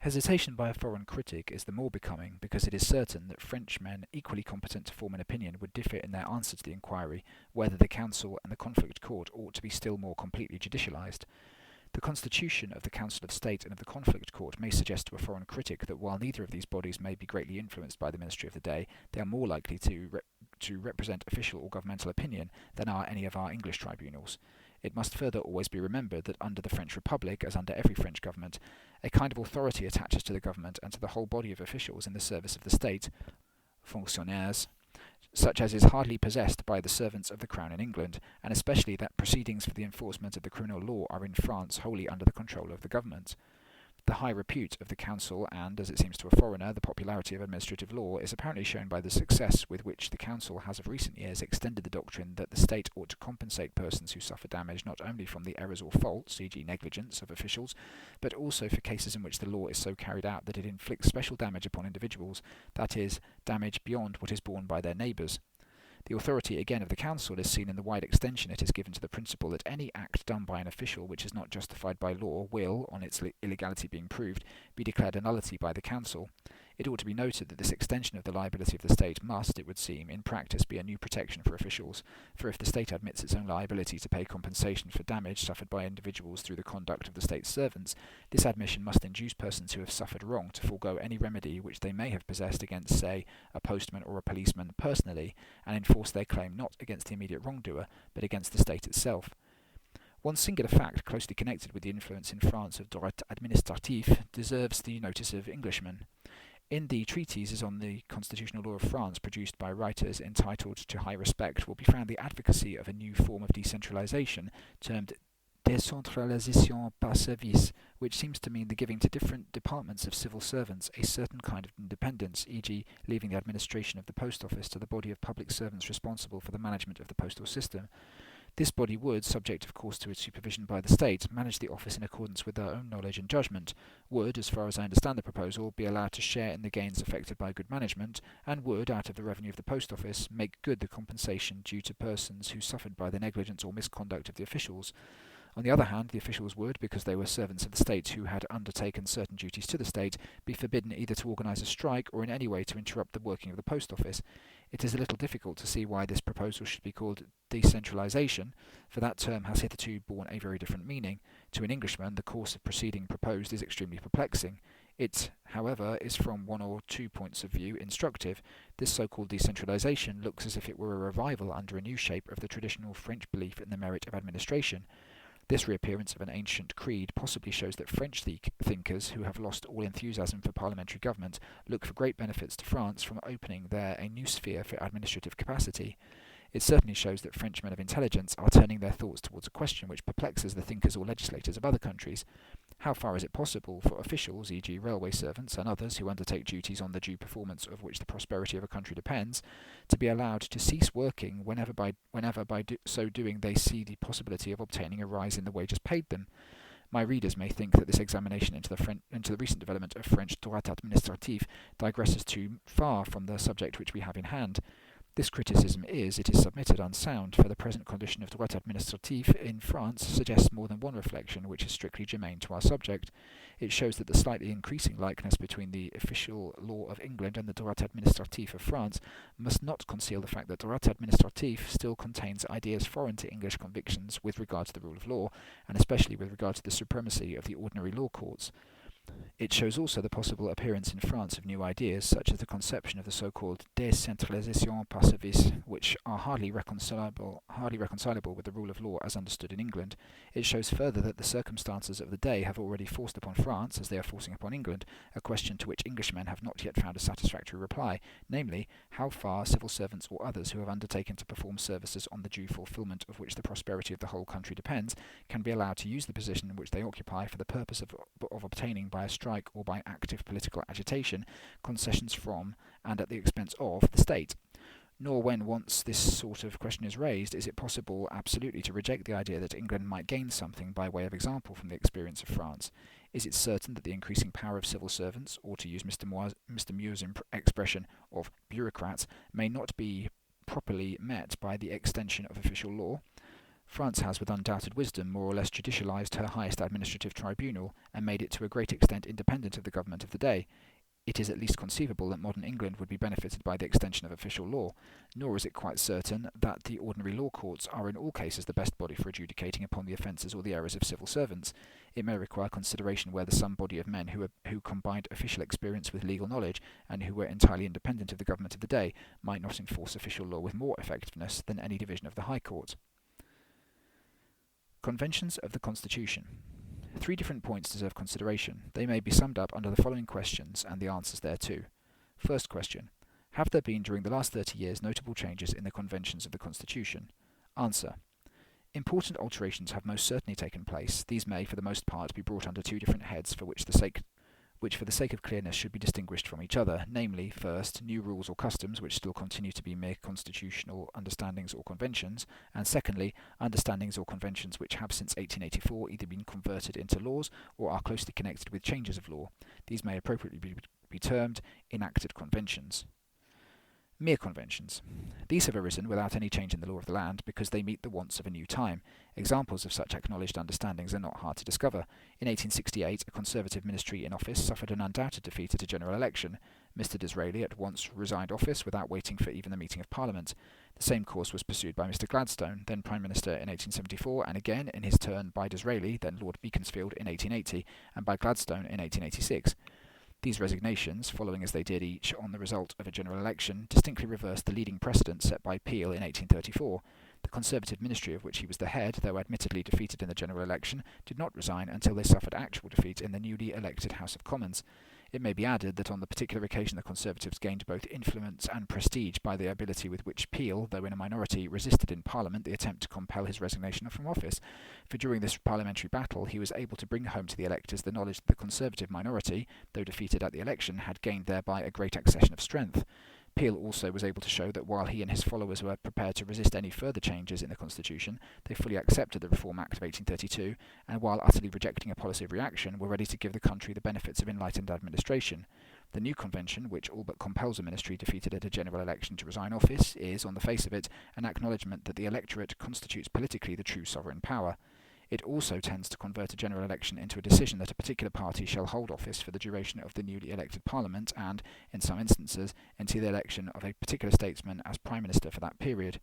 Hesitation by a foreign critic is the more becoming because it is certain that Frenchmen equally competent to form an opinion would differ in their answer to the inquiry whether the Council and the Conflict Court ought to be still more completely judicialised. The constitution of the Council of State and of the Conflict Court may suggest to a foreign critic that while neither of these bodies may be greatly influenced by the ministry of the day, they are more likely to represent official or governmental opinion than are any of our English tribunals. It must further always be remembered that under the French Republic, as under every French government, a kind of authority attaches to the government and to the whole body of officials in the service of the state, fonctionnaires, such as is hardly possessed by the servants of the Crown in England, and especially that proceedings for the enforcement of the criminal law are in France wholly under the control of the government. The high repute of the Council and, as it seems to a foreigner, the popularity of administrative law is apparently shown by the success with which the Council has of recent years extended the doctrine that the state ought to compensate persons who suffer damage not only from the errors or faults, e.g. negligence, of officials, but also for cases in which the law is so carried out that it inflicts special damage upon individuals, that is, damage beyond what is borne by their neighbours. The authority again of the Council is seen in the wide extension it has given to the principle that any act done by an official which is not justified by law will, on its illegality being proved, be declared a nullity by the Council. It ought to be noted that this extension of the liability of the state must, it would seem, in practice be a new protection for officials, for if the state admits its own liability to pay compensation for damage suffered by individuals through the conduct of the state's servants, this admission must induce persons who have suffered wrong to forego any remedy which they may have possessed against, say, a postman or a policeman personally, and enforce their claim not against the immediate wrongdoer, but against the state itself. One singular fact closely connected with the influence in France of droit administratif deserves the notice of Englishmen. In the treatises on the constitutional law of France produced by writers entitled to high respect will be found the advocacy of a new form of decentralisation termed décentralisation par service, which seems to mean the giving to different departments of civil servants a certain kind of independence, e.g. leaving the administration of the post office to the body of public servants responsible for the management of the postal system. This body would, subject of course to its supervision by the state, manage the office in accordance with their own knowledge and judgment, would, as far as I understand the proposal, be allowed to share in the gains effected by good management, and would, out of the revenue of the post office, make good the compensation due to persons who suffered by the negligence or misconduct of the officials. On the other hand, the officials would, because they were servants of the state who had undertaken certain duties to the state, be forbidden either to organise a strike or in any way to interrupt the working of the post office. It is a little difficult to see why this proposal should be called decentralisation, for that term has hitherto borne a very different meaning. To an Englishman, the course of proceeding proposed is extremely perplexing. It, however, is from one or two points of view instructive. This so-called decentralisation looks as if it were a revival under a new shape of the traditional French belief in the merit of administration. This reappearance of an ancient creed possibly shows that French thinkers who have lost all enthusiasm for parliamentary government look for great benefits to France from opening there a new sphere for administrative capacity. It certainly shows that French men of intelligence are turning their thoughts towards a question which perplexes the thinkers or legislators of other countries. How far is it possible for officials, e.g. railway servants and others who undertake duties on the due performance of which the prosperity of a country depends, to be allowed to cease working whenever by so doing they see the possibility of obtaining a rise in the wages paid them? My readers may think that this examination into the recent development of French droit administratif digresses too far from the subject which we have in hand. This criticism is, it is submitted, unsound, for the present condition of droit administratif in France suggests more than one reflection which is strictly germane to our subject. It shows that the slightly increasing likeness between the official law of England and the droit administratif of France must not conceal the fact that droit administratif still contains ideas foreign to English convictions with regard to the rule of law, and especially with regard to the supremacy of the ordinary law courts. It shows also the possible appearance in France of new ideas, such as the conception of the so-called décentralisation par service, which are hardly reconcilable with the rule of law as understood in England. It shows further that the circumstances of the day have already forced upon France, as they are forcing upon England, a question to which Englishmen have not yet found a satisfactory reply, namely, how far civil servants or others who have undertaken to perform services on the due fulfilment of which the prosperity of the whole country depends, can be allowed to use the position which they occupy for the purpose of obtaining by a strike or by active political agitation, concessions from, and at the expense of, the state. Nor when once this sort of question is raised, is it possible absolutely to reject the idea that England might gain something by way of example from the experience of France. Is it certain that the increasing power of civil servants, or to use Mr. Muir's expression of bureaucrats, may not be properly met by the extension of official law? France has with undoubted wisdom more or less judicialised her highest administrative tribunal and made it to a great extent independent of the government of the day. It is at least conceivable that modern England would be benefited by the extension of official law, nor is it quite certain that the ordinary law courts are in all cases the best body for adjudicating upon the offences or the errors of civil servants. It may require consideration whether some body of men who combined official experience with legal knowledge, and who were entirely independent of the government of the day, might not enforce official law with more effectiveness than any division of the High Court. Conventions of the Constitution. 3 different points deserve consideration. They may be summed up under the following questions and the answers thereto. First question. Have there been during the last 30 years notable changes in the conventions of the Constitution? Answer. Important alterations have most certainly taken place. These may, for the most part, be brought under 2 different heads which for the sake of clearness should be distinguished from each other, namely, first, new rules or customs which still continue to be mere constitutional understandings or conventions, and secondly, understandings or conventions which have since 1884 either been converted into laws or are closely connected with changes of law. These may appropriately be termed enacted conventions. Mere conventions. These have arisen without any change in the law of the land because they meet the wants of a new time. Examples of such acknowledged understandings are not hard to discover. In 1868, a Conservative ministry in office suffered an undoubted defeat at a general election. Mr. Disraeli at once resigned office without waiting for even the meeting of Parliament. The same course was pursued by Mr. Gladstone, then Prime Minister in 1874, and again, in his turn, by Disraeli, then Lord Beaconsfield, in 1880, and by Gladstone in 1886. These resignations, following as they did each on the result of a general election, distinctly reversed the leading precedent set by Peel in 1834. The Conservative ministry of which he was the head, though admittedly defeated in the general election, did not resign until they suffered actual defeat in the newly elected House of Commons. It may be added that on the particular occasion the Conservatives gained both influence and prestige by the ability with which Peel, though in a minority, resisted in Parliament the attempt to compel his resignation from office, for during this parliamentary battle he was able to bring home to the electors the knowledge that the Conservative minority, though defeated at the election, had gained thereby a great accession of strength. Peel also was able to show that while he and his followers were prepared to resist any further changes in the Constitution, they fully accepted the Reform Act of 1832, and while utterly rejecting a policy of reaction, were ready to give the country the benefits of enlightened administration. The new convention, which all but compels a ministry defeated at a general election to resign office, is, on the face of it, an acknowledgement that the electorate constitutes politically the true sovereign power. It also tends to convert a general election into a decision that a particular party shall hold office for the duration of the newly elected Parliament and, in some instances, until the election of a particular statesman as Prime Minister for that period.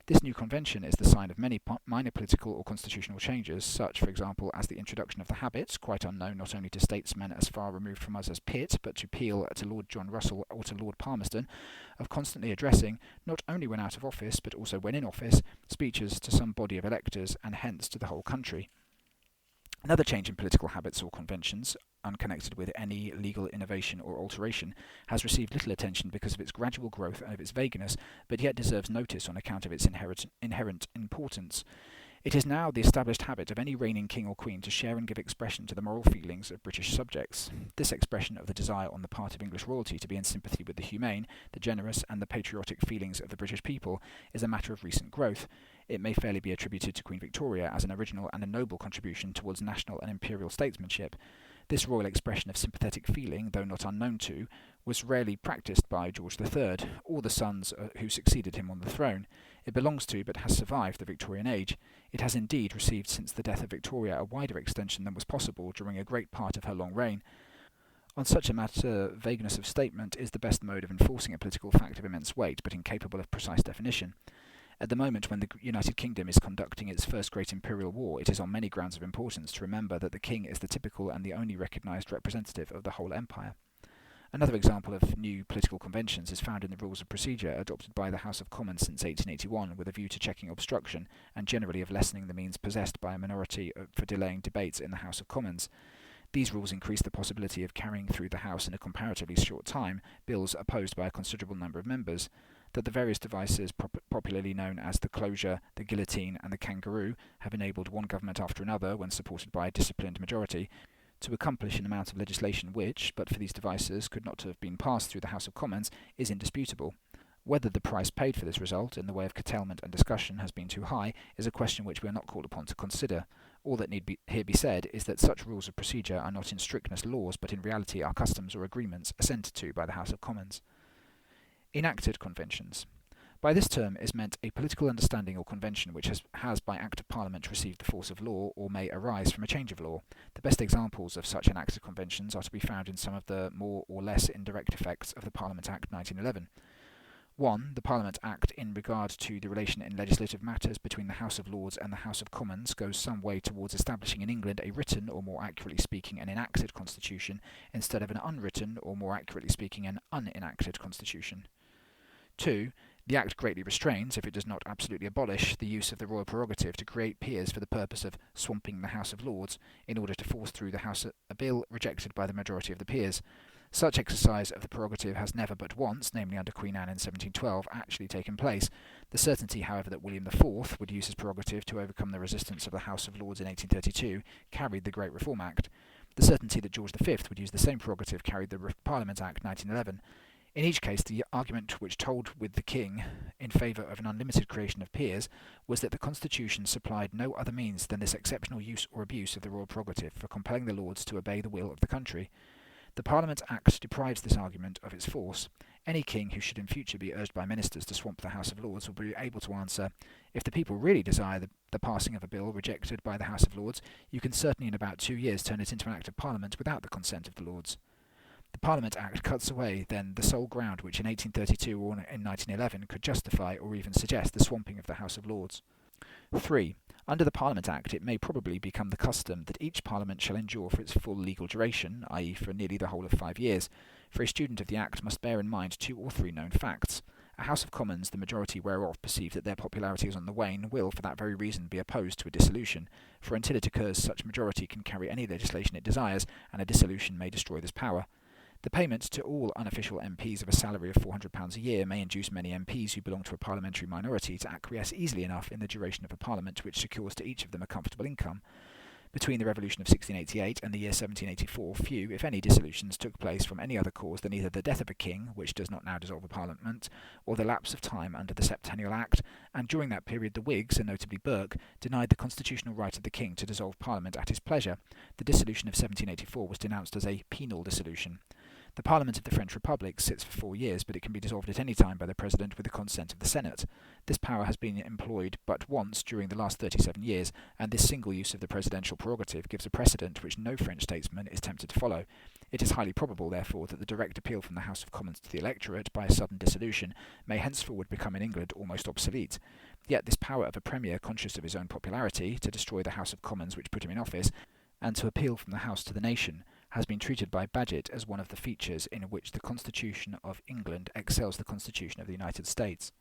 This new convention is the sign of many minor political or constitutional changes, such, for example, as the introduction of the habit, quite unknown not only to statesmen as far removed from us as Pitt, but to Peel, to Lord John Russell, or to Lord Palmerston, of constantly addressing, not only when out of office, but also when in office, speeches to some body of electors, and hence to the whole country. Another change in political habits or conventions, unconnected with any legal innovation or alteration, has received little attention because of its gradual growth and of its vagueness, but yet deserves notice on account of its inherent importance. It is now the established habit of any reigning king or queen to share and give expression to the moral feelings of British subjects. This expression of the desire on the part of English royalty to be in sympathy with the humane, the generous, and the patriotic feelings of the British people is a matter of recent growth. It may fairly be attributed to Queen Victoria as an original and a noble contribution towards national and imperial statesmanship. This royal expression of sympathetic feeling, though not unknown to, was rarely practised by George III, or the sons who succeeded him on the throne. It belongs to, but has survived, the Victorian age. It has indeed received since the death of Victoria a wider extension than was possible during a great part of her long reign. On such a matter, vagueness of statement is the best mode of enforcing a political fact of immense weight, but incapable of precise definition. At the moment when the United Kingdom is conducting its first great imperial war, it is on many grounds of importance to remember that the king is the typical and the only recognised representative of the whole empire. Another example of new political conventions is found in the rules of procedure adopted by the House of Commons since 1881 with a view to checking obstruction and generally of lessening the means possessed by a minority for delaying debates in the House of Commons. These rules increase the possibility of carrying through the House in a comparatively short time bills opposed by a considerable number of members. That the various devices popularly known as the closure, the guillotine, and the kangaroo have enabled one government after another, when supported by a disciplined majority, to accomplish an amount of legislation which, but for these devices, could not have been passed through the House of Commons, is indisputable. Whether the price paid for this result, in the way of curtailment and discussion, has been too high, is a question which we are not called upon to consider. All that need here be said is that such rules of procedure are not in strictness laws, but in reality are customs or agreements assented to by the House of Commons. Enacted conventions. By this term is meant a political understanding or convention which has by Act of Parliament received the force of law, or may arise from a change of law. The best examples of such enacted conventions are to be found in some of the more or less indirect effects of the Parliament Act 1911. 1. The Parliament Act in regard to the relation in legislative matters between the House of Lords and the House of Commons goes some way towards establishing in England a written, or more accurately speaking, an enacted constitution, instead of an unwritten, or more accurately speaking, an unenacted constitution. 2. The Act greatly restrains, if it does not absolutely abolish, the use of the royal prerogative to create peers for the purpose of swamping the House of Lords, in order to force through the House a bill rejected by the majority of the peers. Such exercise of the prerogative has never but once, namely under Queen Anne in 1712, actually taken place. The certainty, however, that William IV would use his prerogative to overcome the resistance of the House of Lords in 1832 carried the Great Reform Act. The certainty that George V would use the same prerogative carried the Parliament Act 1911. In each case, the argument which told with the King in favour of an unlimited creation of peers was that the Constitution supplied no other means than this exceptional use or abuse of the royal prerogative for compelling the Lords to obey the will of the country. The Parliament Act deprives this argument of its force. Any king who should in future be urged by ministers to swamp the House of Lords will be able to answer, if the people really desire the passing of a bill rejected by the House of Lords, you can certainly in about 2 years turn it into an Act of Parliament without the consent of the Lords. The Parliament Act cuts away, then, the sole ground which in 1832 or in 1911 could justify or even suggest the swamping of the House of Lords. 3. Under the Parliament Act it may probably become the custom that each Parliament shall endure for its full legal duration, i.e. for nearly the whole of 5 years, for a student of the Act must bear in mind 2 or 3 known facts. A House of Commons, the majority whereof perceive that their popularity is on the wane, will, for that very reason, be opposed to a dissolution, for until it occurs such majority can carry any legislation it desires, and a dissolution may destroy this power. The payment to all unofficial MPs of a salary of £400 a year may induce many MPs who belong to a parliamentary minority to acquiesce easily enough in the duration of a parliament which secures to each of them a comfortable income. Between the Revolution of 1688 and the year 1784, few, if any, dissolutions took place from any other cause than either the death of a king, which does not now dissolve a parliament, or the lapse of time under the Septennial Act, and during that period the Whigs, and notably Burke, denied the constitutional right of the king to dissolve parliament at his pleasure. The dissolution of 1784 was denounced as a penal dissolution. The Parliament of the French Republic sits for 4 years, but it can be dissolved at any time by the President with the consent of the Senate. This power has been employed but once during the last 37 years, and this single use of the presidential prerogative gives a precedent which no French statesman is tempted to follow. It is highly probable, therefore, that the direct appeal from the House of Commons to the electorate by a sudden dissolution may henceforward become in England almost obsolete. Yet this power of a Premier conscious of his own popularity, to destroy the House of Commons which put him in office, and to appeal from the House to the nation, has been treated by Bagehot as one of the features in which the Constitution of England excels the Constitution of the United States.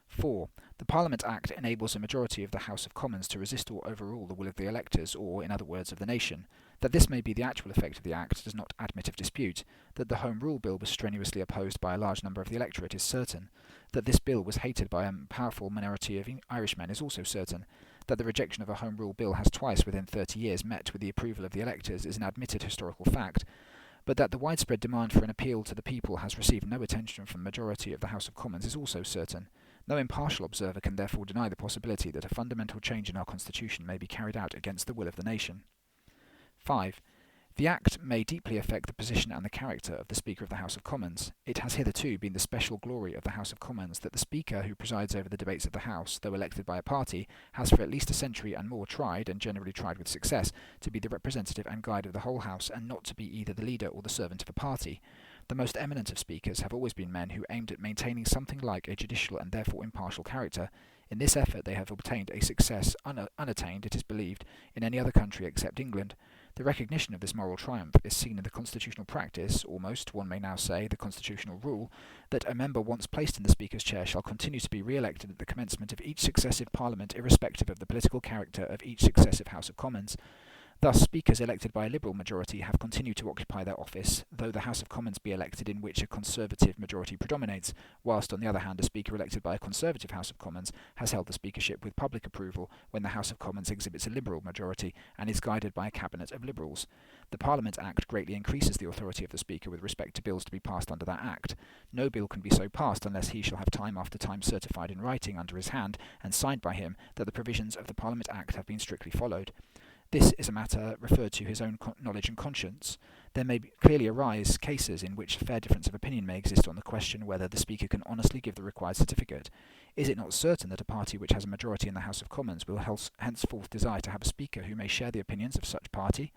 4. The Parliament Act enables a majority of the House of Commons to resist or overrule the will of the electors, or, in other words, of the nation. That this may be the actual effect of the Act does not admit of dispute. That the Home Rule Bill was strenuously opposed by a large number of the electorate is certain. That this bill was hated by a powerful minority of Irishmen is also certain. That the rejection of a Home Rule Bill has twice within 30 years met with the approval of the electors is an admitted historical fact, but that the widespread demand for an appeal to the people has received no attention from the majority of the House of Commons is also certain. No impartial observer can therefore deny the possibility that a fundamental change in our Constitution may be carried out against the will of the nation. 5. The Act may deeply affect the position and the character of the Speaker of the House of Commons. It has hitherto been the special glory of the House of Commons that the Speaker who presides over the debates of the House, though elected by a party, has for at least a century and more tried, and generally tried with success, to be the representative and guide of the whole House, and not to be either the leader or the servant of a party. The most eminent of speakers have always been men who aimed at maintaining something like a judicial and therefore impartial character. In this effort they have obtained a success unattained, it is believed, in any other country except England. The recognition of this moral triumph is seen in the constitutional practice, almost, one may now say, the constitutional rule, that a member once placed in the Speaker's chair shall continue to be re-elected at the commencement of each successive Parliament, irrespective of the political character of each successive House of Commons. Thus, speakers elected by a Liberal majority have continued to occupy their office, though the House of Commons be elected in which a Conservative majority predominates, whilst on the other hand a Speaker elected by a Conservative House of Commons has held the Speakership with public approval when the House of Commons exhibits a Liberal majority and is guided by a Cabinet of Liberals. The Parliament Act greatly increases the authority of the Speaker with respect to bills to be passed under that Act. No bill can be so passed unless he shall have time after time certified in writing under his hand and signed by him that the provisions of the Parliament Act have been strictly followed. This is a matter referred to his own knowledge and conscience. There may clearly arise cases in which a fair difference of opinion may exist on the question whether the Speaker can honestly give the required certificate. Is it not certain that a party which has a majority in the House of Commons will henceforth desire to have a Speaker who may share the opinions of such party?